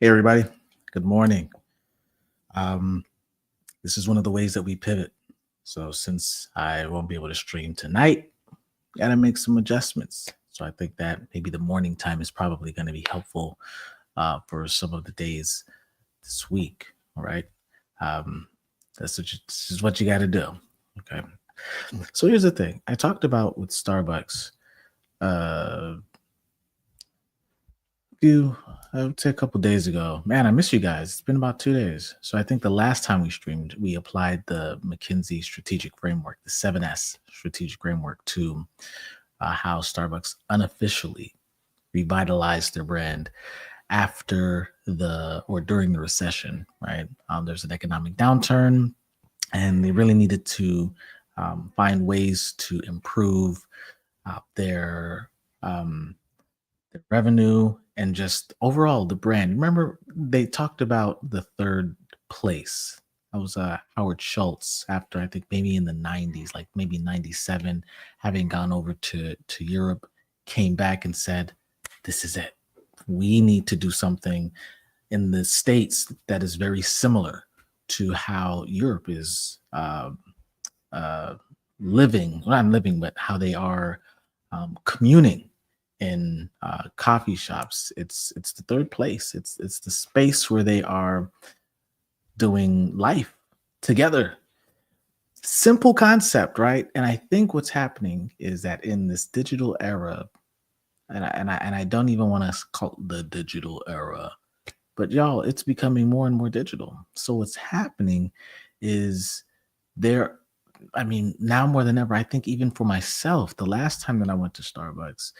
Hey, everybody. Good morning. Um, this is one of the ways that we pivot. So, since I won't be able to stream tonight, got to make some adjustments. So, I think that maybe the morning time is probably going to be helpful for some of the days this week. All right. Um, this is what you got to do. Okay. So, here's the thing I talked about with Starbucks. Uh, few, I would say a couple days ago. Man, I miss you guys. It's been about 2 days. So I think the last time we streamed, we applied the McKinsey strategic framework, the 7S strategic framework, to how Starbucks unofficially revitalized their brand after the or during the recession, right? There's an economic downturn, and they really needed to find ways to improve their revenue and just overall the brand. Remember, they talked about the third place. That was Howard Schultz after I think maybe in the 90s, like maybe 97, having gone over to Europe, came back and said, "This is it. We need to do something in the States that is very similar to how Europe is uh, living, well, not living, but how they are communing in coffee shops. It's the third place. It's the space where they are doing life together. Simple concept, right? And I think what's happening is that in this digital era, and I don't even want to call it the digital era, but y'all, it's becoming more and more digital. So what's happening is there. I mean, now more than ever, I think even for myself, the last time that I went to Starbucks,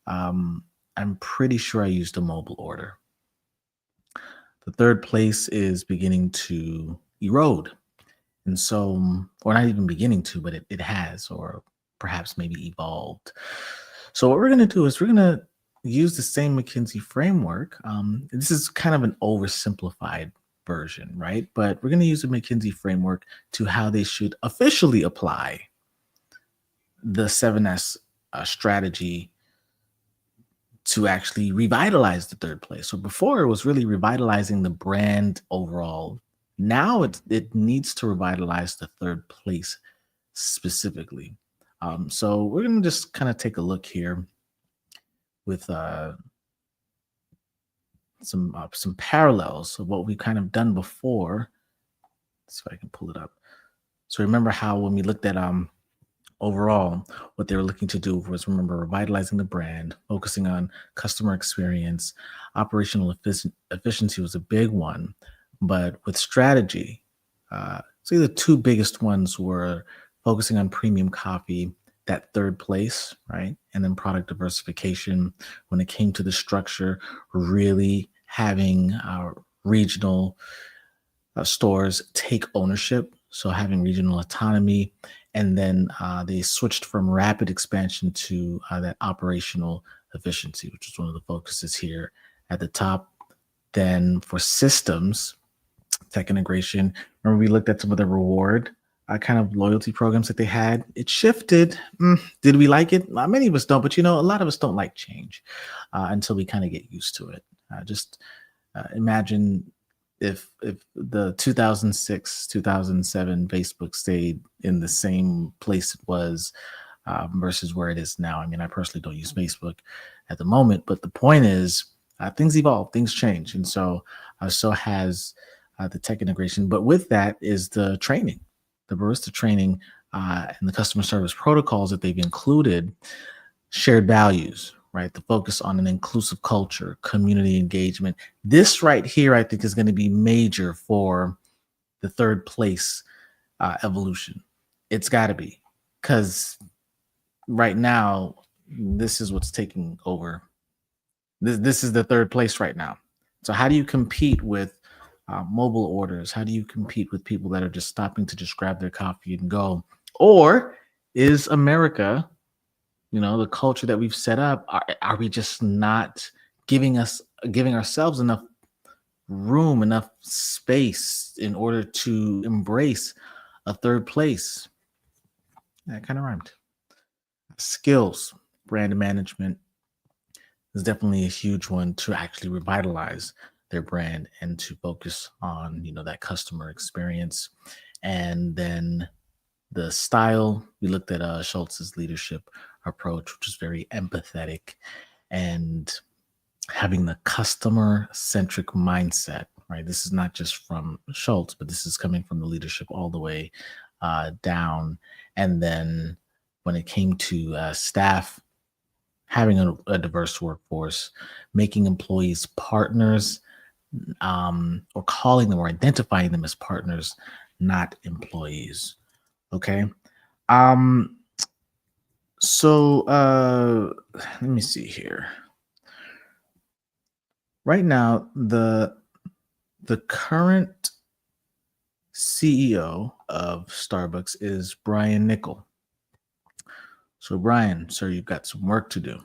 um, I'm pretty sure I used a mobile order. The third place is beginning to erode. And so, or not even beginning to, but it has, or perhaps maybe evolved. So, what we're going to do is we're going to use the same McKinsey framework. This is kind of an oversimplified version, right? But we're going to use the McKinsey framework to how they should officially apply the 7S strategy to actually revitalize the third place. So before it was really revitalizing the brand overall. Now it needs to revitalize the third place specifically. So we're gonna just kind of take a look here with some parallels of what we've kind of done before. So I can pull it up. So remember how when we looked at overall, what they were looking to do was remember revitalizing the brand, focusing on customer experience, operational efficiency was a big one, but with strategy, so the two biggest ones were focusing on premium coffee, that third place, right, and then product diversification. When it came to the structure, really having our regional stores take ownership, so having regional autonomy, and then they switched from rapid expansion to that operational efficiency, which is one of the focuses here at the top. Then for systems, tech integration, remember we looked at some of the reward kind of loyalty programs that they had. It shifted. Did we like it? Many of us don't, but a lot of us don't like change until we kind of get used to it. Just imagine if the 2006 2007 Facebook stayed in the same place it was versus where it is now. I mean, I personally don't use Facebook at the moment, but the point is things evolve, things change, and so has the tech integration. But with that is the training, the barista training, and the customer service protocols that they've included. Shared values, right? The focus on an inclusive culture, community engagement. This right here, I think, is going to be major for the third place evolution. It's got to be, because right now, this is what's taking over. This is the third place right now. So, how do you compete with mobile orders? How do you compete with people that are just stopping to just grab their coffee and go? Or is America, the culture that we've set up, are we just not giving ourselves enough room, enough space in order to embrace a third place? That kind of rhymed. Skills, brand management is definitely a huge one to actually revitalize. their brand and to focus on, that customer experience. And then the style, we looked at Schultz's leadership approach, which is very empathetic and having the customer centric mindset, right? This is not just from Schultz, but this is coming from the leadership all the way down. And then when it came to staff, having a diverse workforce, making employees partners, or calling them or identifying them as partners, not employees. Okay. Um, so let me see here. Right now, the current CEO of Starbucks is Brian Nickel. So Brian, sir, you've got some work to do.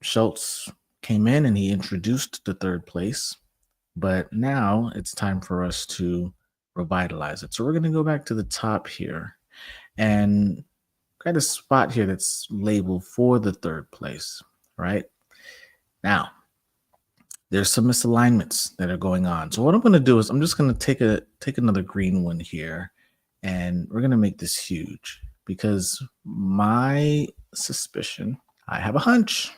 Schultz came in and he introduced the third place, but now it's time for us to revitalize it. So we're going to go back to the top here and got a spot here that's labeled for the third place, right? Now, there's some misalignments that are going on. So what I'm going to do is I'm just going to take another green one here, and we're going to make this huge because my suspicion, I have a hunch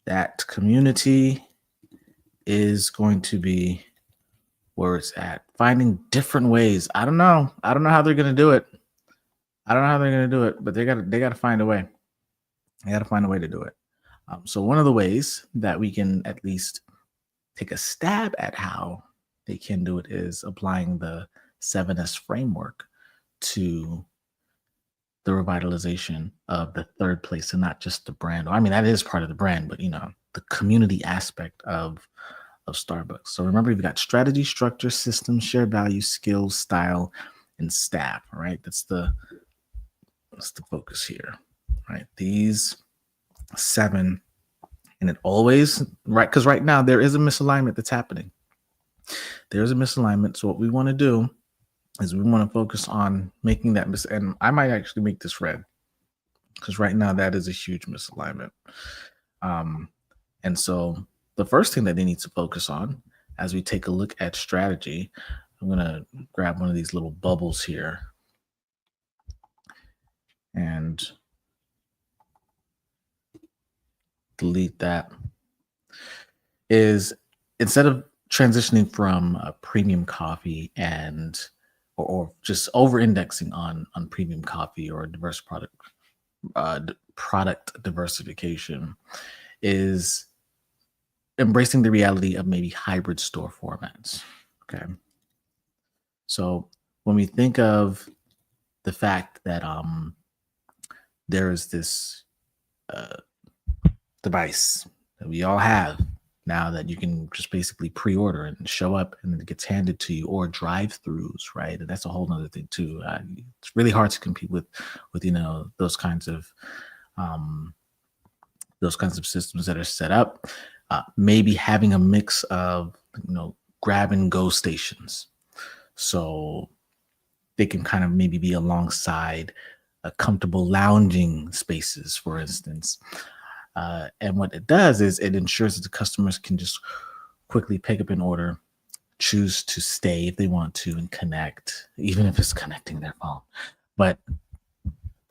that community is going to be where it's at. Finding different ways. I don't know how they're going to do it. But they got to find a way. They got to find a way to do it. So one of the ways that we can at least take a stab at how they can do it is applying the 7S framework to the revitalization of the third place and not just the brand. I mean, that is part of the brand, but the community aspect of Starbucks. So remember, you've got strategy, structure, systems, shared values, skills, style, and staff. All right. That's the focus here. Right. These 7, and it always, right, because right now there is a misalignment that's happening. There's a misalignment. So what we want to do is we want to focus on making that and I might actually make this red because right now that is a huge misalignment. And so the first thing that they need to focus on as we take a look at strategy, I'm going to grab one of these little bubbles here and delete that, is instead of transitioning from premium coffee or just over-indexing on premium coffee or diverse product diversification, is embracing the reality of maybe hybrid store formats. Okay. So when we think of the fact that there is this device that we all have now that you can just basically pre-order and show up and it gets handed to you, or drive-throughs, right? And that's a whole nother thing too. It's really hard to compete with those kinds of systems that are set up. Maybe having a mix of grab and go stations, so they can kind of maybe be alongside comfortable lounging spaces, for instance. And what it does is it ensures that the customers can just quickly pick up an order, choose to stay if they want to, and connect, even if it's connecting their phone. But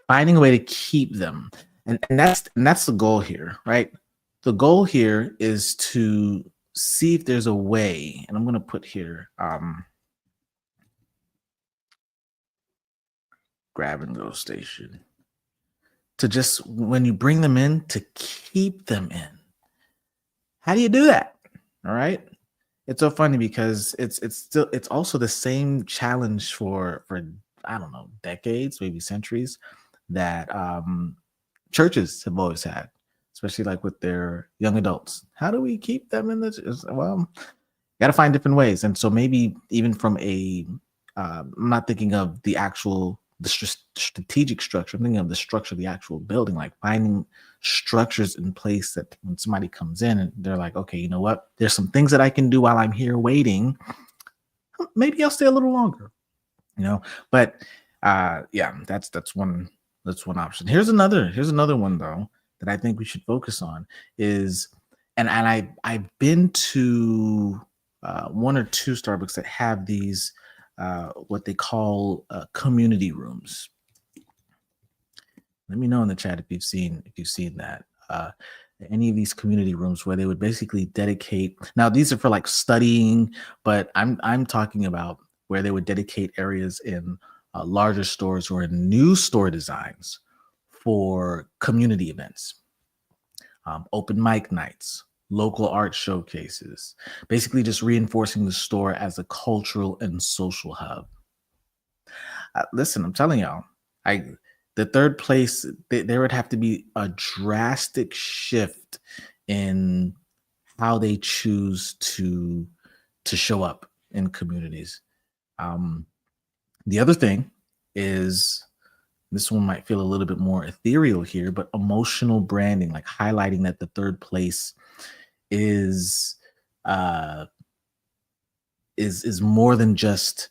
finding a way to keep them, and that's the goal here, right? The goal here is to see if there's a way, and I'm going to put here grab and go station, to just, when you bring them in, to keep them in. How do you do that? All right. It's so funny because it's also the same challenge for I don't know, decades, maybe centuries, that churches have always had, especially like with their young adults. How do we keep them in this? Well, got to find different ways. And so maybe even from I'm not thinking of the strategic structure. I'm thinking of the structure of the actual building, like finding structures in place that when somebody comes in and they're like, okay, you know what? There's some things that I can do while I'm here waiting. Maybe I'll stay a little longer, But yeah, that's one option. Here's another one though that I think we should focus on, is and I've been to one or two Starbucks that have these what they call community rooms. Let me know in the chat if you've seen that. Any of these community rooms where they would basically dedicate. Now these are for like studying, but I'm talking about where they would dedicate areas in larger stores or in new store designs for community events, open mic nights, local art showcases, basically just reinforcing the store as a cultural and social hub. Listen, I'm telling y'all, I the third place there would have to be a drastic shift in how they choose to show up in communities. Um, the other thing is this one might feel a little bit more ethereal here, but emotional branding, like highlighting that the third place is uh is more than just,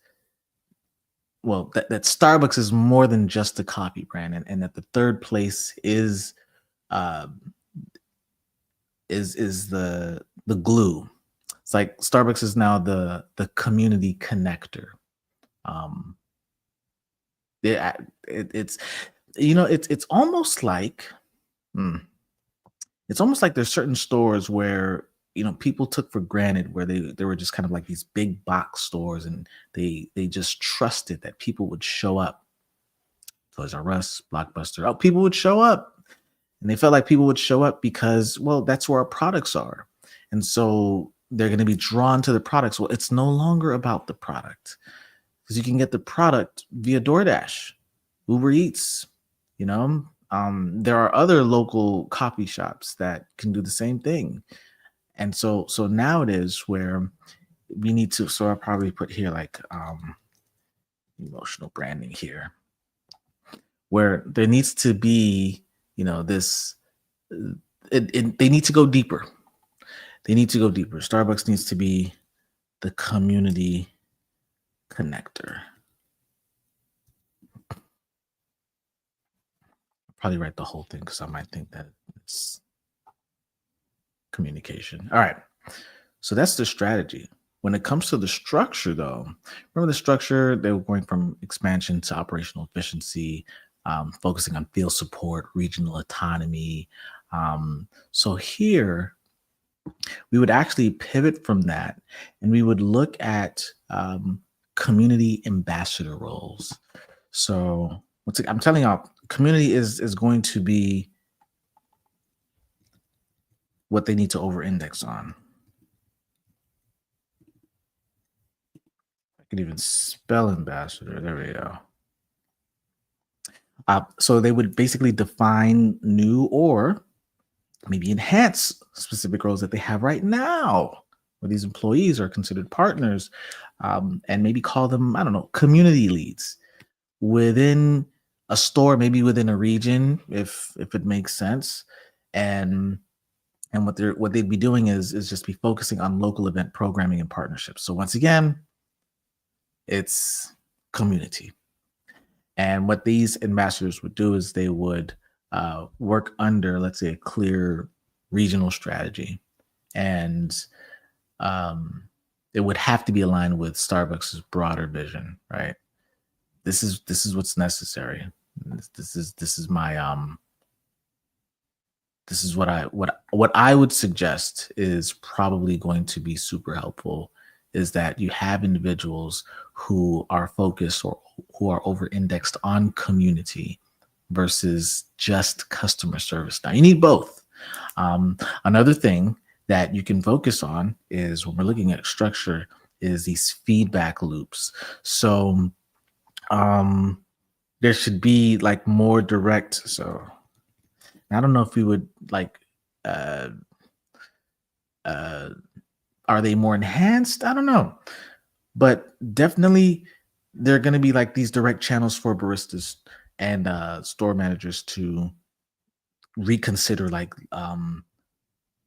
well, that Starbucks is more than just a coffee brand, and that the third place uh is the glue. It's like Starbucks is now the community connector. Um yeah, it's it's almost like hmm, it's almost like there's certain stores where people took for granted, where they were just kind of like these big box stores, and they just trusted that people would show up. Toys R Us, Blockbuster, oh, people would show up, and they felt like people would show up because, well, that's where our products are, and so they're going to be drawn to the products. Well, it's no longer about the product, because you can get the product via DoorDash, Uber Eats. There are other local coffee shops that can do the same thing. And so now it is where we need to, so I'll probably put here like emotional branding here, where there needs to be, this they need to go deeper. They need to go deeper. Starbucks needs to be the community connector. I'll probably write the whole thing because I might think that it's communication. All right. So that's the strategy. When it comes to the structure, though, remember the structure, they were going from expansion to operational efficiency, focusing on field support, regional autonomy. So here, we would actually pivot from that, and we would look at community ambassador roles. So I'm telling y'all, community is going to be what they need to over-index on. I could even spell ambassador. There we go. So they would basically define new or maybe enhance specific roles that they have right now, where these employees are considered partners, and maybe call them, I don't know, community leads within a store, maybe within a region, if it makes sense. And what they'd be doing is just be focusing on local event programming and partnerships. So once again, it's community. And what these ambassadors would do is they would work under, let's say, a clear regional strategy, and it would have to be aligned with Starbucks' broader vision, right? This is what's necessary. This is my this is what I would suggest is probably going to be super helpful, is that you have individuals who are focused or who are over indexed on community versus just customer service. Now you need both. Another thing that you can focus on is, when we're looking at structure, is these feedback loops. So there should be like more direct. So I don't know if we would like, are they more enhanced? I don't know, but definitely there are going to be like these direct channels for baristas and store managers to reconsider, like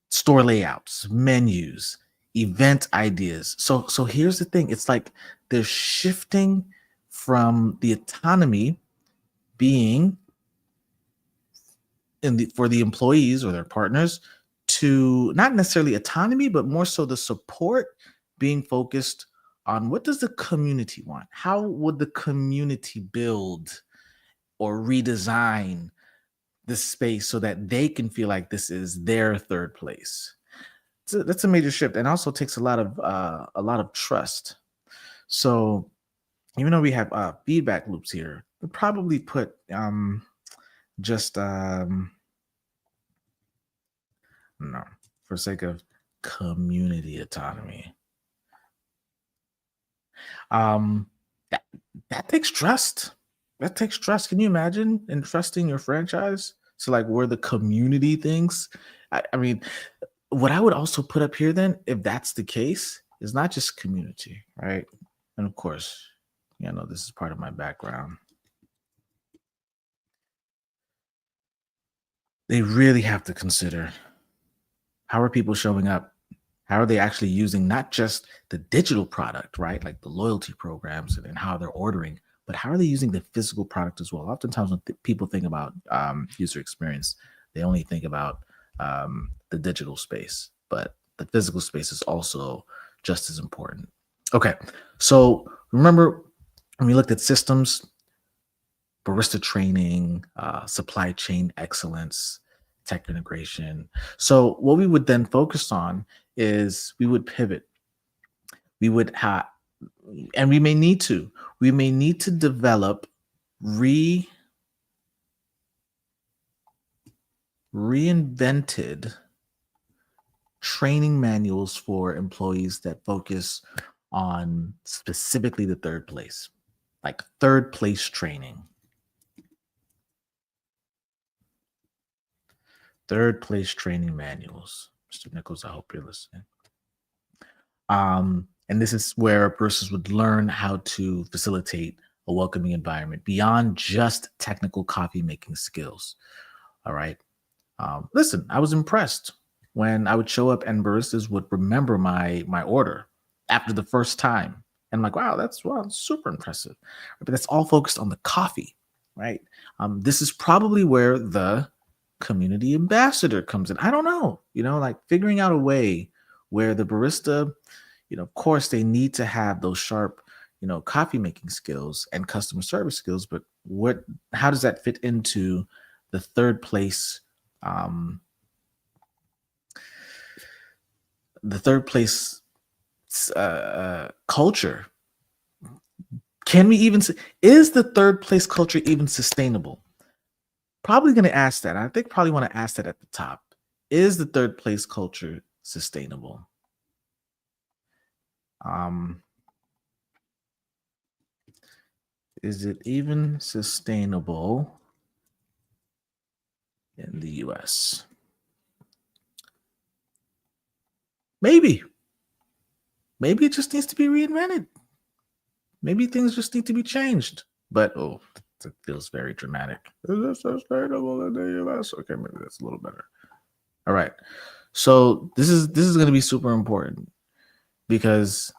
store layouts, menus, event ideas. So here's the thing: it's like they're shifting from the autonomy being for the employees or their partners, to not necessarily autonomy, but more so the support being focused on what does the community want? How would the community build or redesign this space so that they can feel like this is their third place? That's a major shift, and also takes a lot of trust. So even though we have feedback loops here, we'll probably put just no, for sake of community autonomy. Um, that that takes trust. That takes trust. Can you imagine entrusting your franchise to like where the community thinks? I mean, what I would also put up here then, if that's the case, is not just community, right? And of course, you know, this is part of my background. They really have to consider how are people showing up? How are they actually using not just the digital product, right? Like the loyalty programs and how they're ordering, but how are they using the physical product as well? Oftentimes, when people think about user experience, they only think about the digital space, but the physical space is also just as important. Okay, so remember when we looked at systems, barista training, supply chain excellence, tech integration. So what we would then focus on is we would pivot. We would have, and we may need to develop re reinvented training manuals for employees that focus on specifically the third place, like third place training. Third place training manuals. Mr. Nichols, I hope you're listening. And this is where persons would learn how to facilitate a welcoming environment beyond just technical coffee making skills. All right. Listen, I was impressed when I would show up and baristas would remember my order after the first time. And I'm like, wow, super impressive. But that's all focused on the coffee, right? This is probably where the community ambassador comes in. I don't know, like figuring out a way where the barista, of course, they need to have those sharp, coffee making skills and customer service skills. But how does that fit into the third place? The third place culture. Can we even is the third place culture even sustainable? Probably going to ask that. I think probably want to ask that at the top. Is the third place culture sustainable? Is it even sustainable in the US? Maybe. Maybe it just needs to be reinvented. Maybe things just need to be changed. But it feels very dramatic. Is it sustainable in the US? Okay, maybe that's a little better. All right. So this is going to be super important because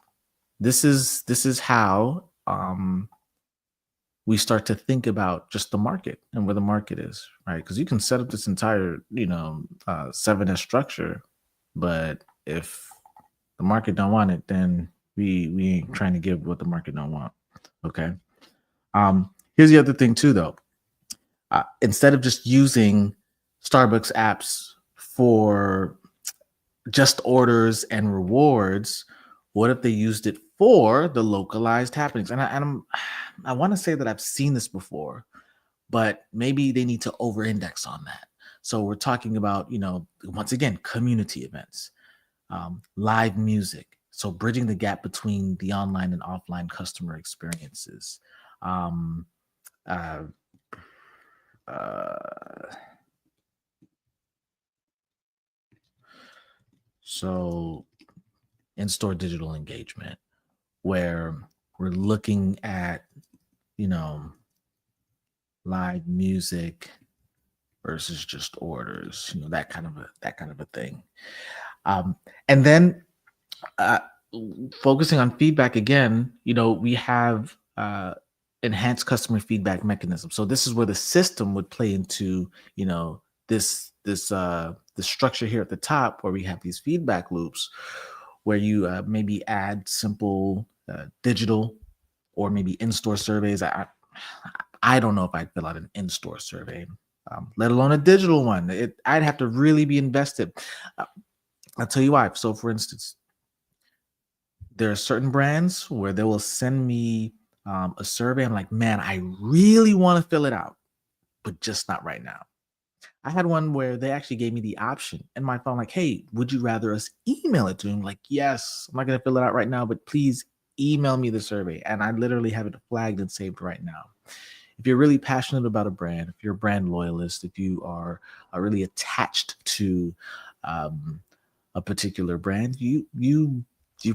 this is how we start to think about just the market and where the market is, right? Because you can set up this entire 7S structure, but if the market don't want it, then we ain't trying to give what the market don't want. Okay. Here's the other thing too, though. Instead of just using Starbucks apps for just orders and rewards, what if they used it for the localized happenings? And I want to say that I've seen this before, but maybe they need to over-index on that. So we're talking about, once again, community events, live music. So bridging the gap between the online and offline customer experiences. So in-store digital engagement, where we're looking at, live music versus just orders, that kind of a thing. And then focusing on feedback again, we have enhanced customer feedback mechanism. So this is where the system would play into, this the structure here at the top where we have these feedback loops where you maybe add simple digital or maybe in-store surveys. I don't know if I'd fill out an in-store survey, let alone a digital one. I'd have to really be invested. Uh, I'll tell you why. So, for instance, there are certain brands where they will send me a survey. I'm like, man, I really want to fill it out, but just not right now. I had one where they actually gave me the option in my phone, like, hey, would you rather us email it to him? Like, yes, I'm not going to fill it out right now, but please email me the survey. And I literally have it flagged and saved right now. If you're really passionate about a brand, if you're a brand loyalist, if you are really attached to um, a particular brand, you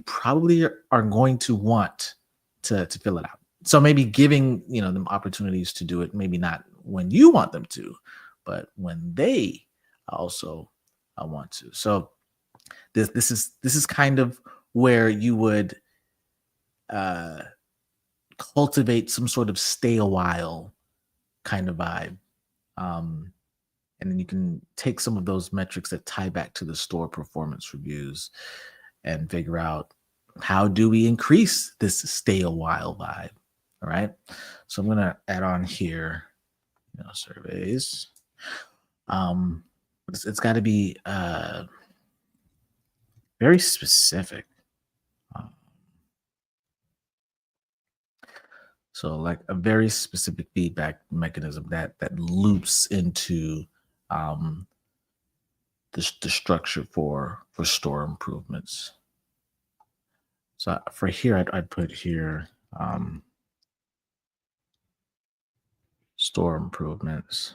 probably are going to want to fill it out. So maybe giving them opportunities to do it, maybe not when you want them to, but when they also want to. So this is kind of where you would uh, cultivate some sort of stay a while kind of vibe. Um, and then you can take some of those metrics that tie back to the store performance reviews and figure out how do we increase this stay a while vibe. All right. So I'm going to add on here, surveys. It's got to be very specific. Um, So like a very specific feedback mechanism that loops into um, the structure for store improvements. So for here, I'd put here store improvements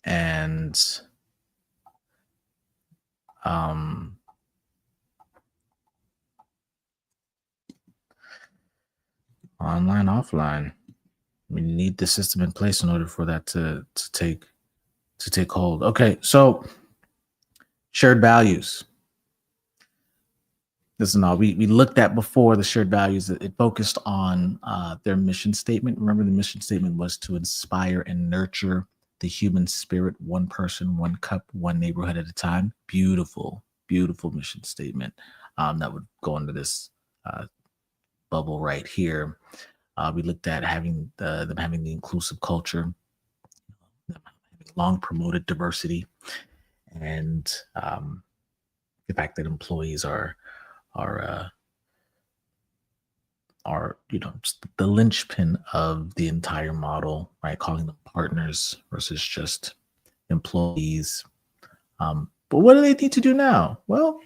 and um, online, offline. We need the system in place in order for that to take hold. Okay, so shared values. This is all we looked at before. The shared values, it focused on their mission statement. Remember, the mission statement was to inspire and nurture the human spirit, one person, one cup, one neighborhood at a time. Beautiful, beautiful mission statement that would go into this uh, bubble right here. We looked at them having the inclusive culture, them having long promoted diversity, and the fact that employees are just the linchpin of the entire model, right? Calling them partners versus just employees. But what do they need to do now? Well,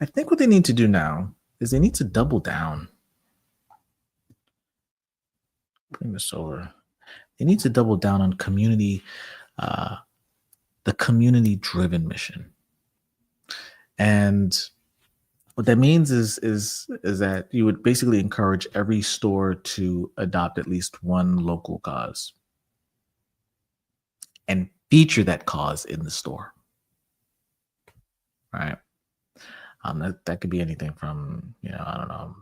I think what they need to do now is they need to double down. Bring this over. They need to double down on uh, the community-driven mission. And what that means is that you would basically encourage every store to adopt at least one local cause and feature that cause in the store. Right. That could be anything from, I don't know,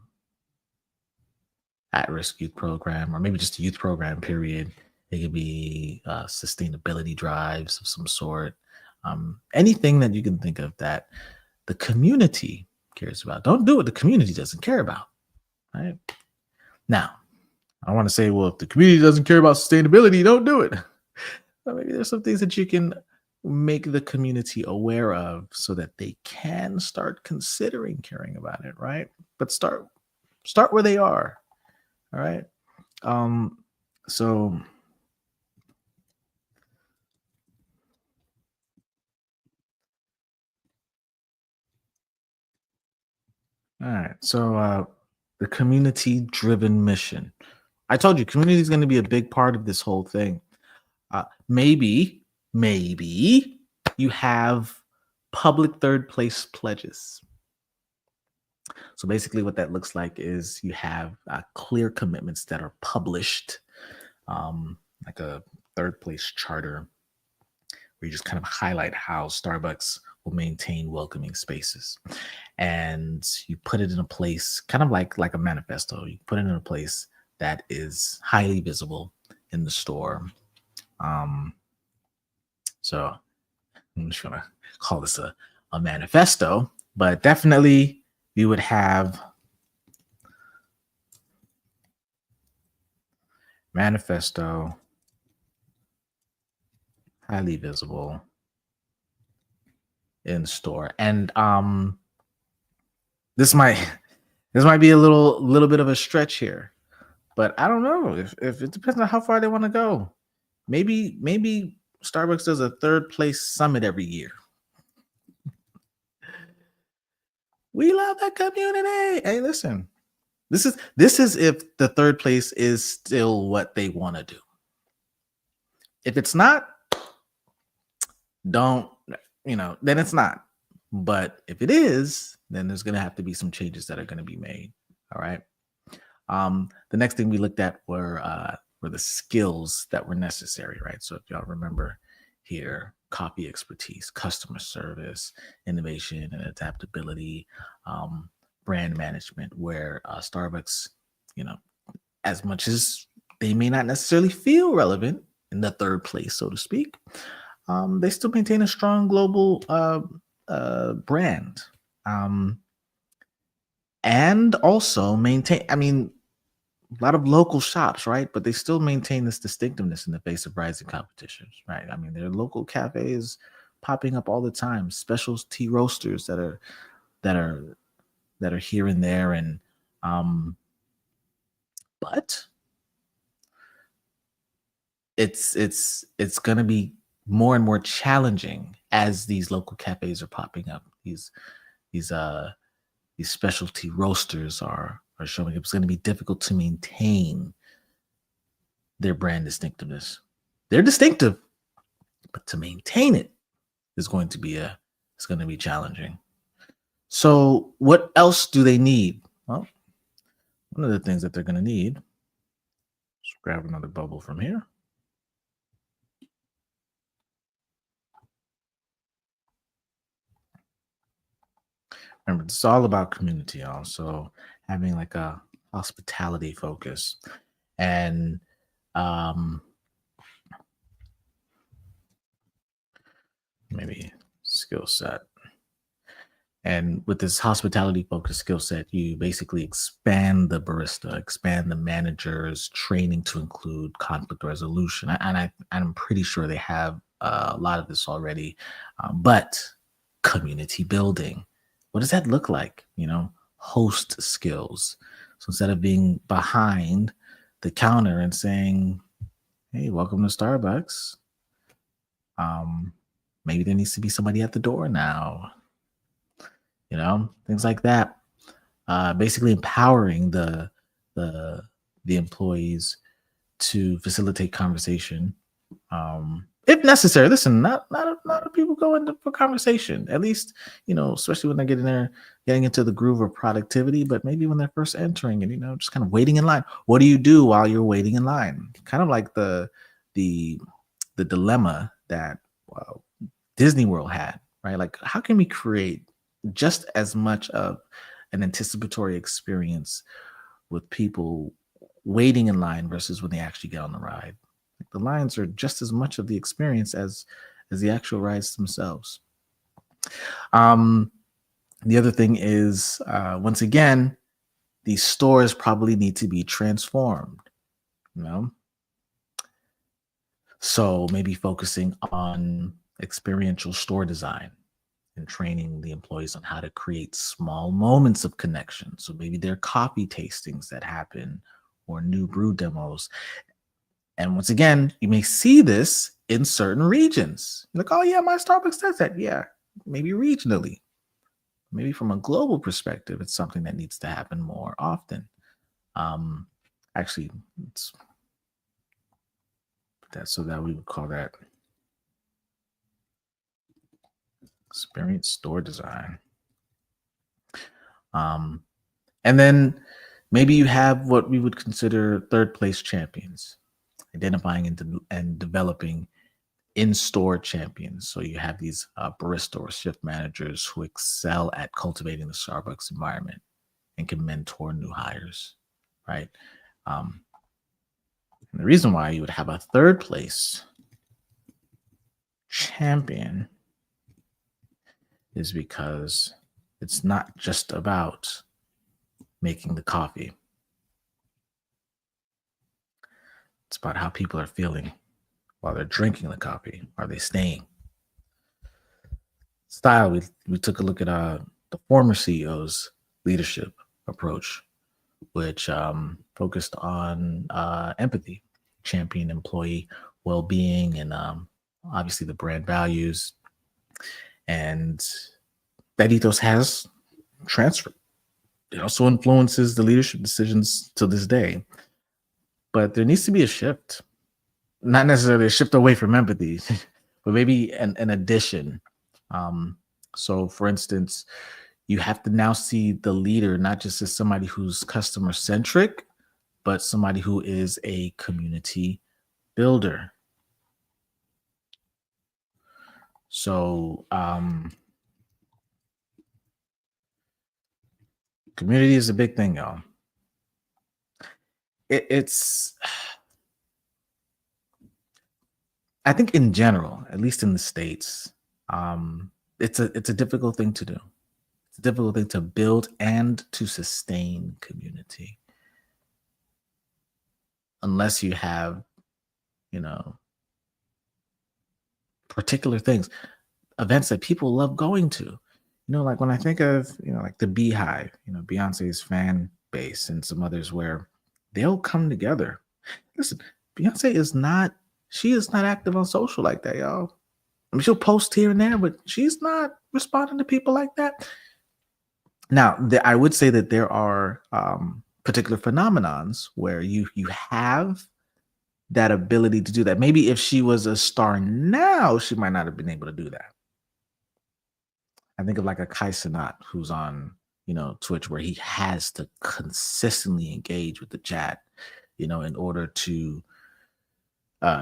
at-risk youth program, or maybe just a youth program, period. It could be sustainability drives of some sort. Anything that you can think of that the community cares about. Don't do what the community doesn't care about. Right. Now, I want to say, well, if the community doesn't care about sustainability, don't do it. So maybe there's some things that you can make the community aware of so that they can start considering caring about it, right? But start where they are. All right. So all right. So the community driven mission. I told you community is going to be a big part of this whole thing. Maybe you have public third place pledges. So basically, what that looks like is you have clear commitments that are published, like a third place charter, where you just kind of highlight how Starbucks will maintain welcoming spaces, and you put it in a place, kind of like a manifesto. You put it in a place that is highly visible in the store, Um, so I'm just gonna call this a manifesto, but definitely we would have manifesto, highly visible in store. And this might this might be a little bit of a stretch here, but I don't know if it depends on how far they want to go. Maybe Starbucks does a third place summit every year. We love that community. Hey, listen, this is if the third place is still what they want to do. If it's not, don't then it's not. But if it is, then there's going to have to be some changes that are going to be made. All right. The next thing we looked at were the skills that were necessary, right? So if y'all remember here, copy expertise, customer service, innovation and adaptability, brand management, where Starbucks, you know, as much as they may not necessarily feel relevant in the third place, so to speak, they still maintain a strong global brand. And also maintain, I mean, a lot of local shops, right? But they still maintain this distinctiveness in the face of rising competitions, right? I mean, there are local cafes popping up all the time, specialty roasters that are that are here and there, and but it's going to be more and more challenging as these local cafes are popping up. These these specialty roasters are showing up. It's going to be difficult to maintain their brand distinctiveness. They're distinctive, but to maintain it is going to be it's going to be challenging. So what else do they need? Well, one of the things that they're going to need, let's grab another bubble from here. Remember, it's all about community, y'all. So having like a hospitality focus and um maybe skill set. And with this hospitality focused skill set, you basically expand the barista, expand the manager's training to include conflict resolution. I'm pretty sure they have a lot of this already. But community building, what does that look like? Host skills. So instead of being behind the counter and saying, "Hey, welcome to Starbucks," maybe there needs to be somebody at the door now. Things like that. Basically empowering the the employees to facilitate conversation, if necessary. Listen, not people go into for conversation. At least especially when they're getting into the groove of productivity. But maybe when they're first entering and just kind of waiting in line. What do you do while you're waiting in line? Kind of like the dilemma that Disney World had, right? Like, how can we create just as much of an anticipatory experience with people waiting in line versus when they actually get on the ride? Like, the lines are just as much of the experience as the actual rides themselves. The other thing is, once again, these stores probably need to be transformed. So maybe focusing on experiential store design and training the employees on how to create small moments of connection. So maybe there are coffee tastings that happen or new brew demos. And once again, you may see this in certain regions. You're like, oh yeah, my Starbucks does that. Yeah, maybe regionally. Maybe from a global perspective, it's something that needs to happen more often. Actually, let's put that so that we would call that experience store design. And then maybe you have what we would consider third place champions, identifying and developing in-store champions. So you have these barista or shift managers who excel at cultivating the Starbucks environment and can mentor new hires, right? And the reason why you would have a third place champion is because it's not just about making the coffee, it's about how people are feeling while they're drinking the coffee. Are they staying? Style, we took a look at the former CEO's leadership approach, which focused on empathy, champion employee well-being, and obviously the brand values. And that ethos has transferred. It also influences the leadership decisions to this day. But there needs to be a shift, not necessarily a shift away from empathy, but maybe an addition. Um, so, for instance, you have to now see the leader not just as somebody who's customer centric, but somebody who is a community builder. So, community is a big thing, y'all. It's, I think, in general, at least in the states, it's a difficult thing to do. It's a difficult thing to build and to sustain community unless you have, you know, particular things, events that people love going to. Like when I think of, like the Beehive, Beyonce's fan base and some others where they'll come together. Listen, Beyonce she is not active on social like that, y'all. I mean, she'll post here and there, but she's not responding to people like that. Now, I would say that there are particular phenomenons where you have that ability to do that. Maybe if she was a star now, she might not have been able to do that. I think of like a Kai Cenat who's on, Twitch, where he has to consistently engage with the chat, in order to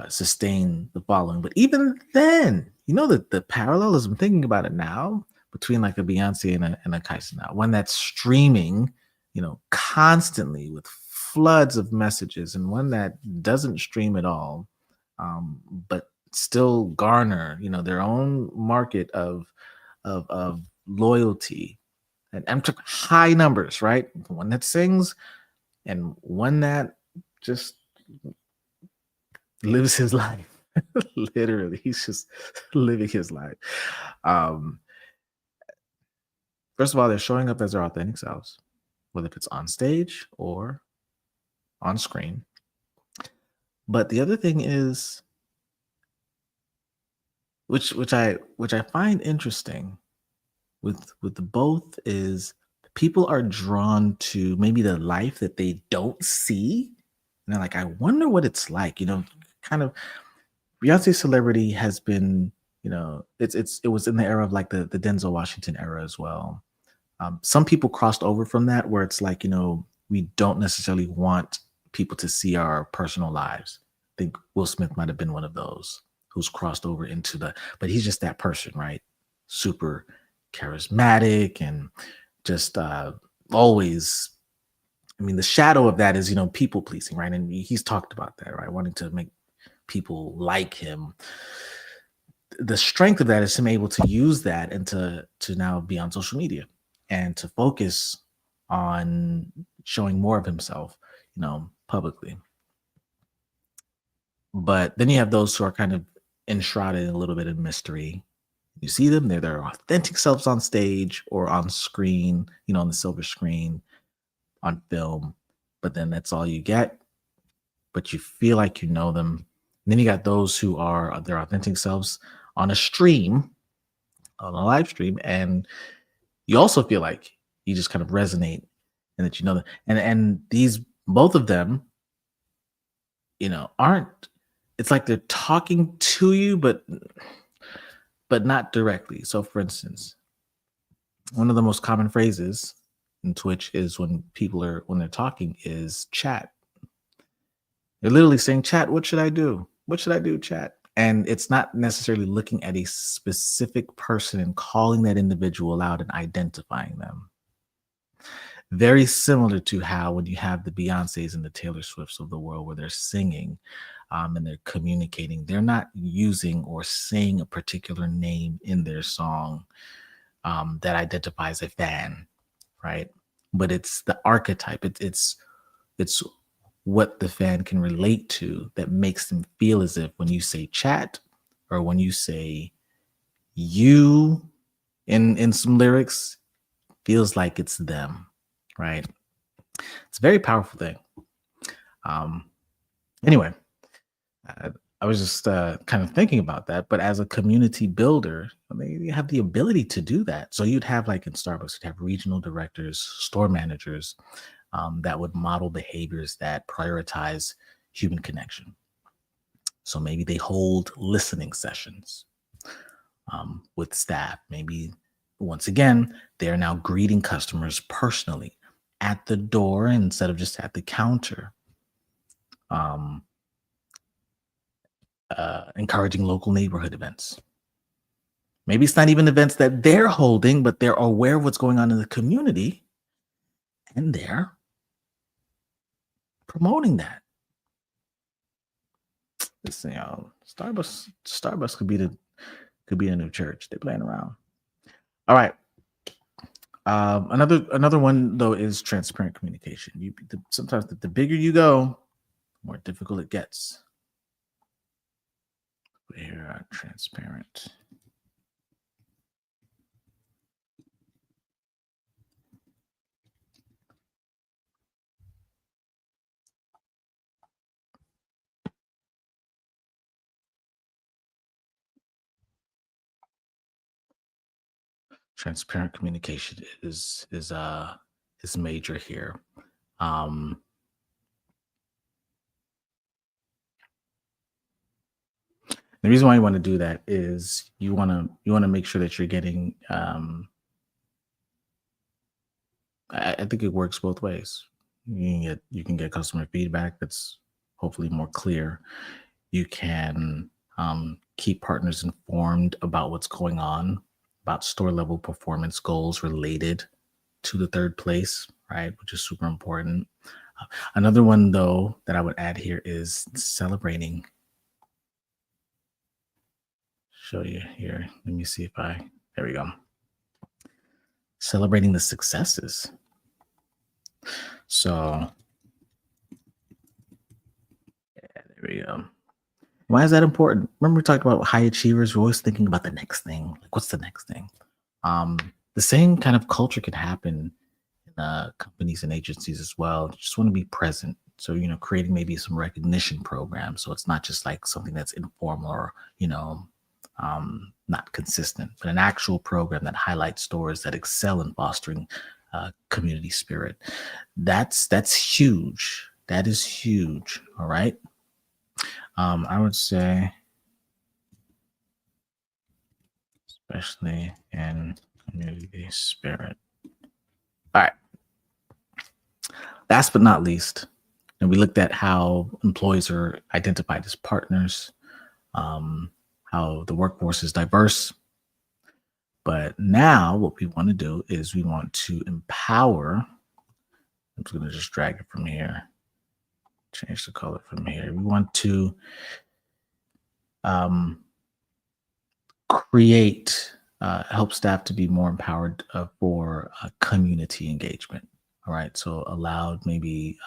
sustain the following. But even then, that the parallelism, thinking about it now, between like a Beyonce and a Kai Cenat, one that's streaming, constantly with floods of messages, and one that doesn't stream at all, but still garner, their own market of loyalty, and I'm talking high numbers, right? One that sings and one that just lives his life. Literally, he's just living his life. Um, First of all, they're showing up as their authentic selves, whether if it's on stage or on screen. But the other thing is, which I find interesting with the both, is people are drawn to maybe the life that they don't see. And they're like, I wonder what it's like, kind of. Beyonce's celebrity has been, it was in the era of like the Denzel Washington era as well. Some people crossed over from that, where it's like, we don't necessarily want people to see our personal lives. I think Will Smith might have been one of those who's crossed over into but he's just that person, right? Super charismatic and just always, I mean, the shadow of that is, people pleasing, right? And he's talked about that, right? Wanting to make people like him. The strength of that is him able to use that and to now be on social media and to focus on showing more of himself, publicly. But then you have those who are kind of enshrouded in a little bit of mystery. You see them, they're their authentic selves on stage or on screen, on the silver screen, on film, but then that's all you get. But you feel like you know them. And then you got those who are their authentic selves on a stream, on a live stream, and you also feel like you just kind of resonate and that you know them. And these, both of them, aren't, it's like they're talking to you, but not directly. So for instance, one of the most common phrases in Twitch is when they're talking is chat. They're literally saying, chat, what should I do? What should I do, chat? And it's not necessarily looking at a specific person and calling that individual out and identifying them. Very similar to how when you have the Beyoncés and the Taylor Swifts of the world where they're singing, and they're communicating. They're not using or saying a particular name in their song that identifies a fan, right? But it's the archetype. It's what the fan can relate to that makes them feel as if when you say chat or when you say you in some lyrics, feels like it's them, right? It's a very powerful thing. Um, anyway, I, I was just kind of thinking about that. But as a community builder, you have the ability to do that. So you'd have, like in Starbucks, you'd have regional directors, store managers that would model behaviors that prioritize human connection. So maybe they hold listening sessions with staff. Maybe once again, they're now greeting customers personally at the door instead of just at the counter. Um, Encouraging local neighborhood events. Maybe it's not even events that they're holding, but they're aware of what's going on in the community and they're promoting that. This, Starbucks could be a new church. They're playing around. All right. Another one though is transparent communication. Sometimes the bigger you go, the more difficult it gets. Here, transparent. Transparent communication is major here. Um, the reason why you want to do that is you want to make sure that you're getting. I think it works both ways. You can get customer feedback that's hopefully more clear. You can keep partners informed about what's going on, about store level performance goals related to the third place, right? Which is super important. Another one, though, that I would add here is celebrating. Show you here. Let me see if there we go. Celebrating the successes. So, yeah, there we go. Why is that important? Remember we talked about high achievers. We're always thinking about the next thing. Like, what's the next thing? Um, the same kind of culture can happen in companies and agencies as well. You just want to be present. So, creating maybe some recognition programs. So it's not just like something that's informal or, not consistent, but an actual program that highlights stores that excel in fostering community spirit. That's huge. That is huge. All right. I would say, especially in community spirit. All right. Last but not least, and we looked at how employees are identified as partners, how the workforce is diverse. But now what we want to do is we want to empower. I'm just going to just drag it from here, change the color from here. We want to help staff to be more empowered for community engagement. All right. So allowed maybe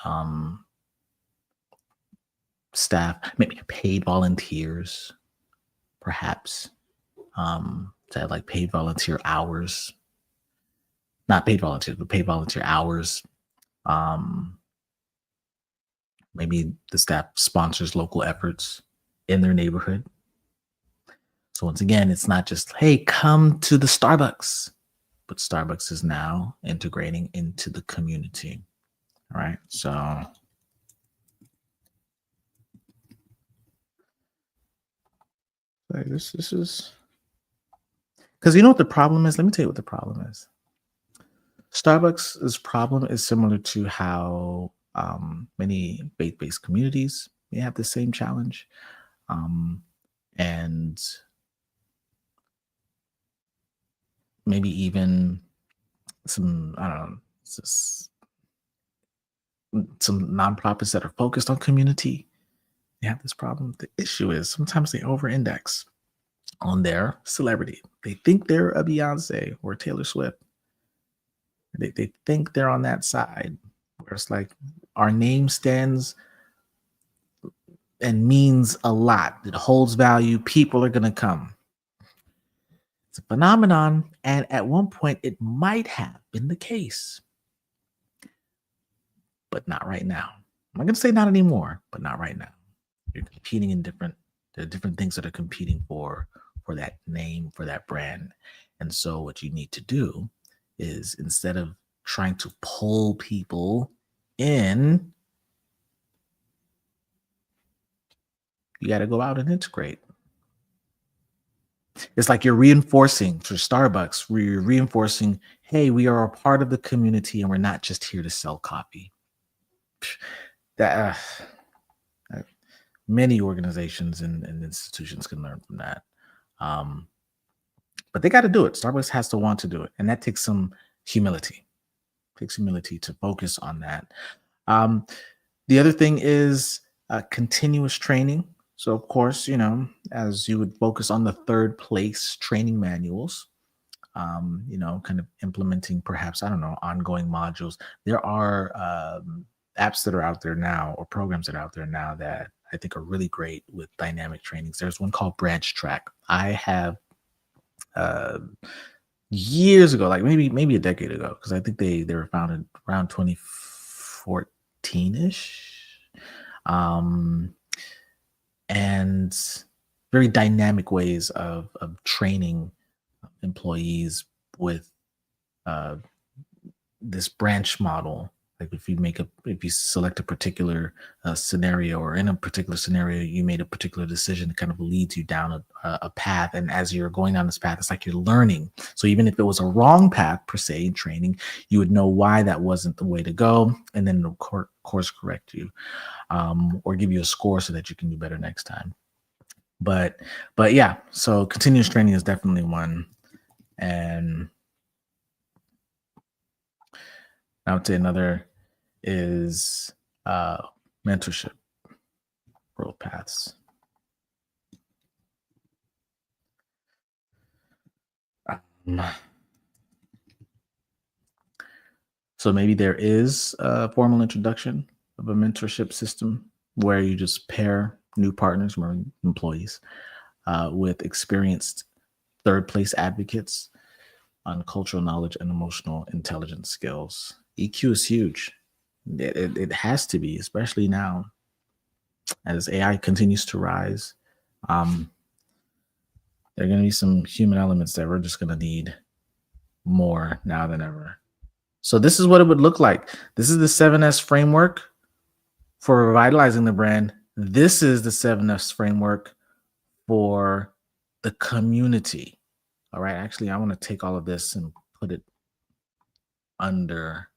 staff, maybe paid volunteers, perhaps to have like paid volunteer hours, not paid volunteers, but paid volunteer hours. Maybe the staff sponsors local efforts in their neighborhood. So once again, it's not just, hey, come to the Starbucks, but Starbucks is now integrating into the community. All right. So this is because you know what the problem is? Let me tell you what the problem is. Starbucks' problem is similar to how many faith-based communities may have the same challenge. And maybe even some, I don't know, some nonprofits that are focused on community. They have this problem. The issue is sometimes they over-index on their celebrity. They think they're a Beyonce or Taylor Swift. They think they're on that side where it's like our name stands and means a lot. It holds value. People are going to come. It's a phenomenon. And at one point, it might have been the case, but not right now. I'm not going to say not anymore, but not right now. You're competing in there are different things that are competing for that name, for that brand. And so what you need to do is instead of trying to pull people in, you got to go out and integrate. It's like you're reinforcing for Starbucks, where you're reinforcing, hey, we are a part of the community and we're not just here to sell coffee. That many organizations and institutions can learn from that. But they got to do it. Starbucks has to want to do it. And that takes some humility. It takes humility to focus on that. The other thing is continuous training. So, of course, as you would focus on the third place training manuals, kind of implementing perhaps, I don't know, ongoing modules. There are apps that are out there now or programs that are out there now that I think are really great with dynamic trainings. There's one called Branch Track. I have years ago, like maybe a decade ago, because I think they were founded around 2014-ish. And very dynamic ways of training employees with this branch model. Like if you select a particular scenario, or in a particular scenario, you made a particular decision that kind of leads you down a path. And as you're going down this path, it's like you're learning. So even if it was a wrong path per se in training, you would know why that wasn't the way to go, and then of course correct you, or give you a score so that you can do better next time. But yeah, so continuous training is definitely one. And I would say another is mentorship, growth paths. So maybe there is a formal introduction of a mentorship system where you just pair new partners or employees with experienced third place advocates on cultural knowledge and emotional intelligence skills. EQ is huge. It has to be, especially now as AI continues to rise. There are going to be some human elements that we're just going to need more now than ever. So this is what it would look like. This is the 7S framework for revitalizing the brand. This is the 7S framework for the community. All right. Actually, I want to take all of this and put it under.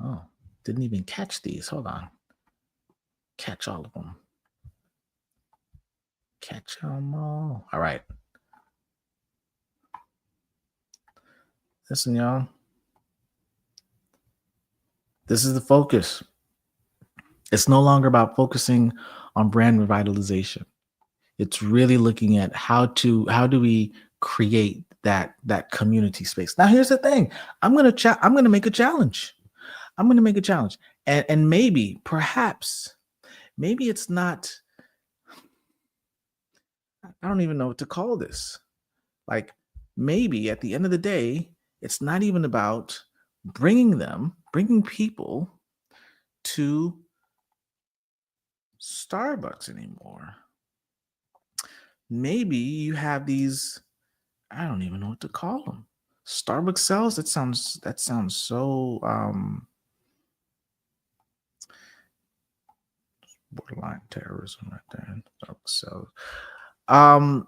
Oh, didn't even catch these. Hold on. Catch all of them. Catch them all. All right. Listen, y'all. This is the focus. It's no longer about focusing on brand revitalization. It's really looking at how do we create that community space. Now, here's the thing. I'm gonna make a challenge. I'm gonna make a challenge, and maybe, perhaps, maybe it's not. I don't even know what to call this. Like, maybe at the end of the day, it's not even about bringing people to Starbucks anymore. Maybe you have these, I don't even know what to call them. Starbucks cells. That sounds so borderline terrorism right there. Starbucks cells.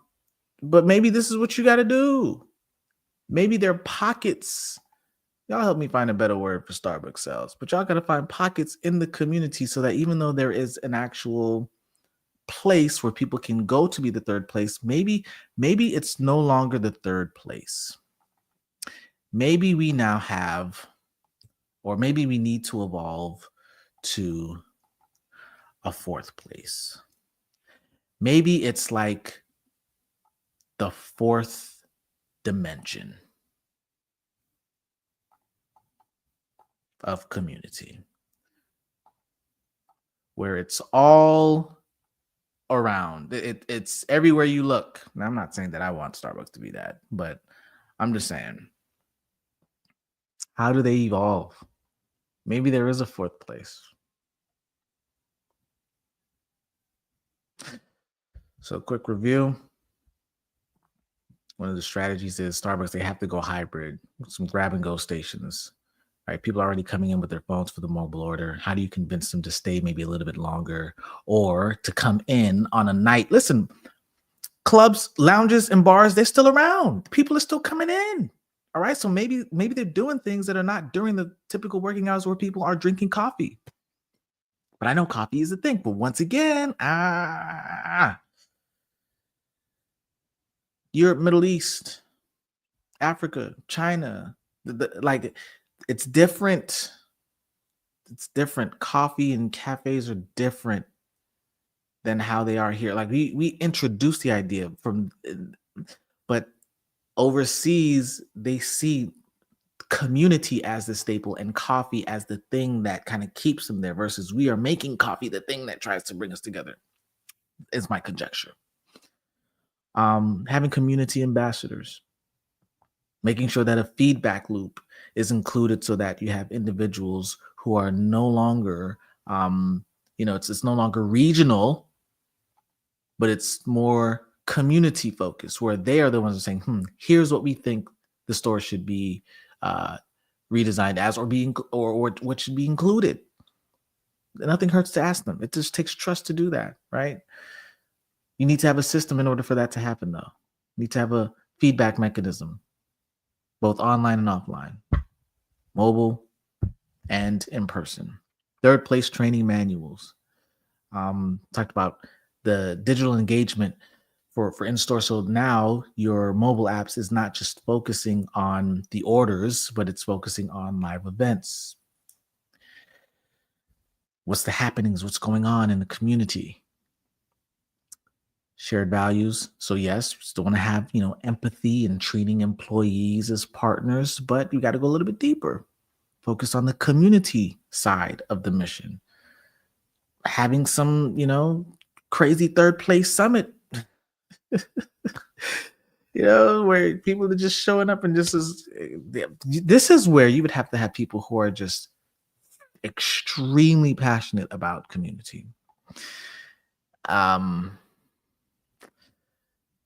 But maybe this is what you got to do. Maybe they're pockets. Y'all help me find a better word for Starbucks cells. But y'all got to find pockets in the community so that even though there is an actual place where people can go to be the third place, maybe it's no longer the third place. Maybe we now have Or maybe we need to evolve to a fourth place. Maybe it's like the fourth dimension of community, where it's all around. It's everywhere you look. Now, I'm not saying that I want Starbucks to be that, but I'm just saying, how do they evolve? Maybe there is a fourth place. So, quick review. One of the strategies is Starbucks, they have to go hybrid, some grab and go stations, right? People are already coming in with their phones for the mobile order. How do you convince them to stay maybe a little bit longer or to come in on a night? Listen, clubs, lounges, and bars, they're still around. People are still coming in. All right. So maybe they're doing things that are not during the typical working hours where people are drinking coffee. But I know coffee is a thing. But once again, Europe, Middle East, Africa, China, like it's different. It's different. Coffee and cafes are different than how they are here. Like we introduced the idea from, but overseas they see community as the staple and coffee as the thing that kind of keeps them there, versus we are making coffee the thing that tries to bring us together, is my conjecture. Having community ambassadors, making sure that a feedback loop is included so that you have individuals who are no longer, it's no longer regional, but it's more community focused, where they are the ones saying, here's what we think the store should be redesigned as, or what should be included. Nothing hurts to ask them. It just takes trust to do that, right? You need to have a system in order for that to happen, though. You need to have a feedback mechanism, both online and offline, mobile and in person. Third place training manuals. Talked about the digital engagement for in-store. So now your mobile apps is not just focusing on the orders, but it's focusing on live events. What's the happenings? What's going on in the community? Shared values. So yes, we still want to have, empathy and treating employees as partners, but you got to go a little bit deeper. Focus on the community side of the mission. Having some, crazy third place summit, where people are just showing up and this is where you would have to have people who are just extremely passionate about community.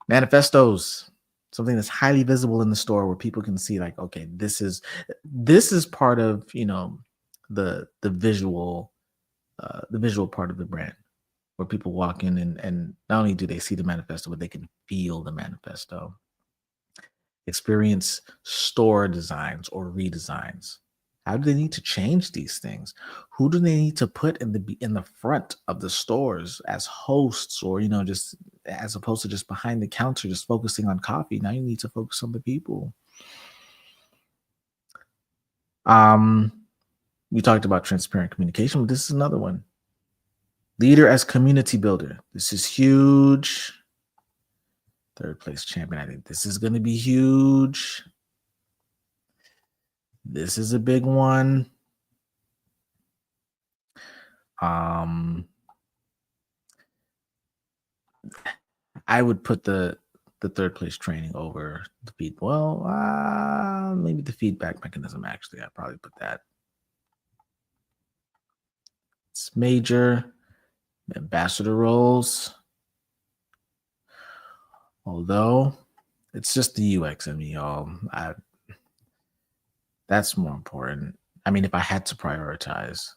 Manifestos, something that's highly visible in the store where people can see, like, okay, this is part of, the visual part of the brand, where people walk in and not only do they see the manifesto, but they can feel the manifesto. Experience store designs or redesigns. How do they need to change these things? Who do they need to put in the front of the stores as hosts, or just as opposed to just behind the counter, just focusing on coffee? Now you need to focus on the people. We talked about transparent communication, but this is another one. Leader as community builder. This is huge. Third place champion. I think this is going to be huge. This is a big one. I would put the third place training over the feed. Well, maybe the feedback mechanism. Actually, I'd probably put that. It's major. Ambassador roles. Although it's just the UX in me, y'all. That's more important. I mean, if I had to prioritize,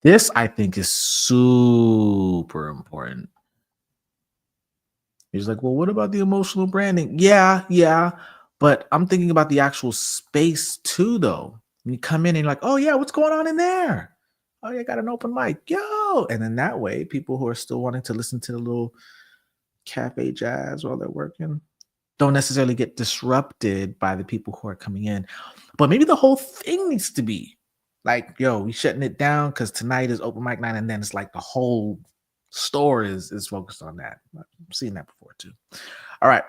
this I think is super important. He's like, well, what about the emotional branding? Yeah. But I'm thinking about the actual space too, though. When you come in and you're like, oh yeah, what's going on in there? Oh yeah, got an open mic, yo. And then that way, people who are still wanting to listen to the little cafe jazz while they're working, don't necessarily get disrupted by the people who are coming in. But maybe the whole thing needs to be like, yo, we shutting it down because tonight is open mic night, and then it's like the whole store is focused on that. I've seen that before too. All right.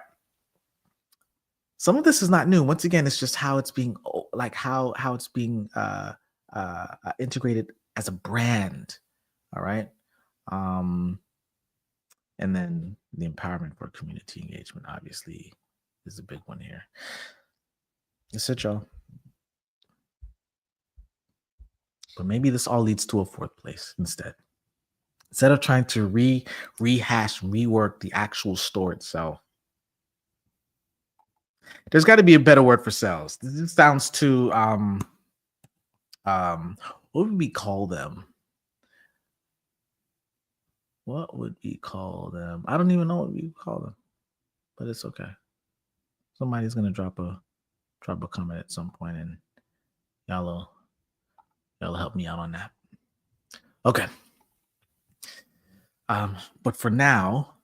Some of this is not new. Once again, it's just how it's being like how it's being integrated as a brand. All right. Um, and then the empowerment for community engagement, obviously, is a big one here. That's it, y'all. But maybe this all leads to a fourth place instead. Instead of trying to rehash, rework the actual store itself, there's got to be a better word for sales. This sounds too what would we call them? What would we call them? I don't even know what we call them, but it's okay. Somebody's gonna drop a comment at some point, and y'all help me out on that. Okay. But for now,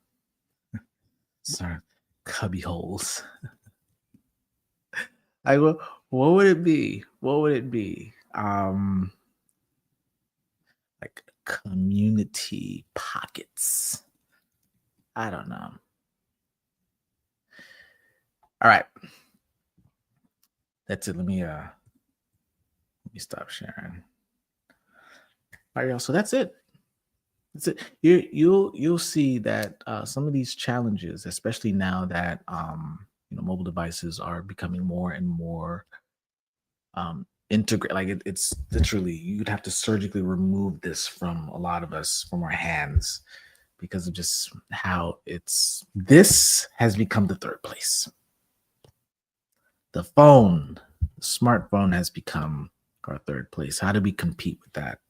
sorry, cubby holes. What would it be? What would it be? Like community pockets. I don't know. All right. That's it. Let me stop sharing. All right, y'all. So that's it. That's it. You'll see that some of these challenges, especially now that mobile devices are becoming more and more integrate. Like it's literally you'd have to surgically remove this from a lot of us from our hands because of just how this has become the third place. The smartphone has become our third place. How do we compete with that?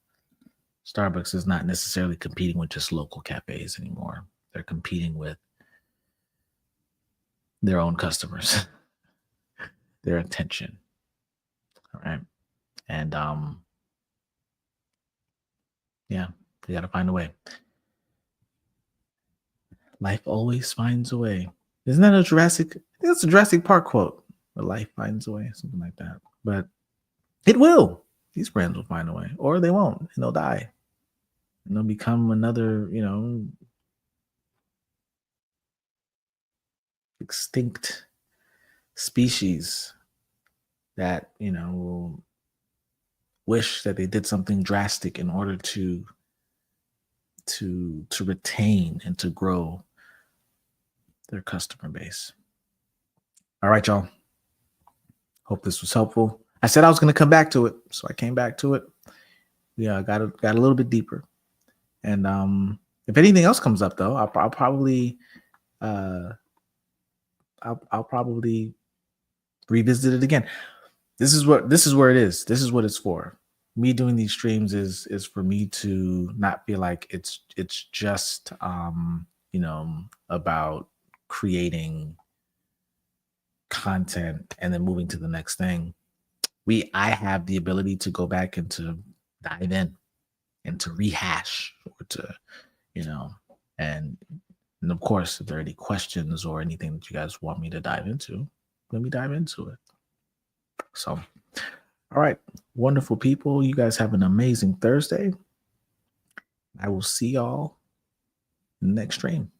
Starbucks is not necessarily competing with just local cafes anymore. They're competing with their own customers, their attention. All right. And yeah, you got to find a way. Life always finds a way. Isn't that a Jurassic? It's a Jurassic Park quote. But life finds a way, something like that. But it will. These brands will find a way, or they won't, and they'll die. And they'll become another, extinct species that, will wish that they did something drastic in order to retain and to grow their customer base. All right, y'all. Hope this was helpful. I said I was going to come back to it, so I came back to it. Yeah, got a little bit deeper. And if anything else comes up, though, I'll probably revisit it again. This is where it is. This is what it's for. Me doing these streams is for me to not feel like it's just about creating content and then moving to the next thing. I have the ability to go back and to dive in and to rehash or to, and of course, if there are any questions or anything that you guys want me to dive into, let me dive into it. So, all right, wonderful people. You guys have an amazing Thursday. I will see y'all in the next stream.